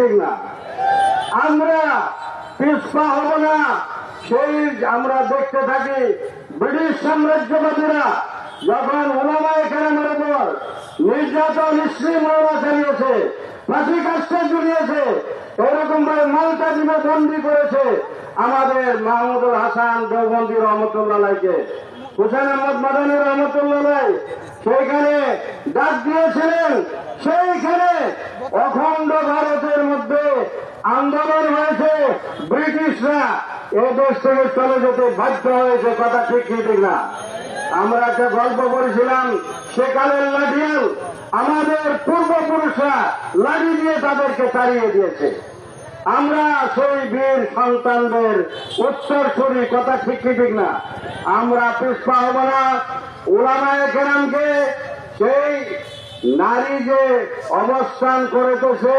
ঠিক না, আমরা পিছপা হব না। সেই আমরা দেখতে থাকি ব্রিটিশ সাম্রাজ্যবাদীরা যখন ওলামায়ে কেরামের উপর নির্যাতন নিষ্ক্রিয়তা চালিয়েছে, ফাঁসি কাস্টে ঝুলিয়েছে, এরকম ভাবে মাল্টা দ্বীপে বন্দী করেছে আমাদের মাহমুদুল হাসান দেওবন্দি রহমতুল্লাহকে, হুসেন আহমদ মাদানী রহমতুল্লাহ সেইখানে ডাক দিয়েছিলেন। সেইখানে অখণ্ড ভারতের মধ্যে আন্দোলন হয়েছে, ব্রিটিশরা এ দেশ থেকে চলে যেতে বাধ্য হয়েছে। কথা ঠিক কি ঠিক না? আমরা একটা গল্প করেছিলাম, সেকালের লাঠিয়াল আমাদের পূর্বপুরুষরা লাঠি দিয়ে তাদেরকে তাড়িয়ে দিয়েছে। আমরা সেই বীর সন্তানদের উত্তরসূরি। কথা ঠিক কি ঠিক না? আমরা পিছপা হব না। উলামায়ে কেরামকে সেই নারী যে অবস্থান করেছে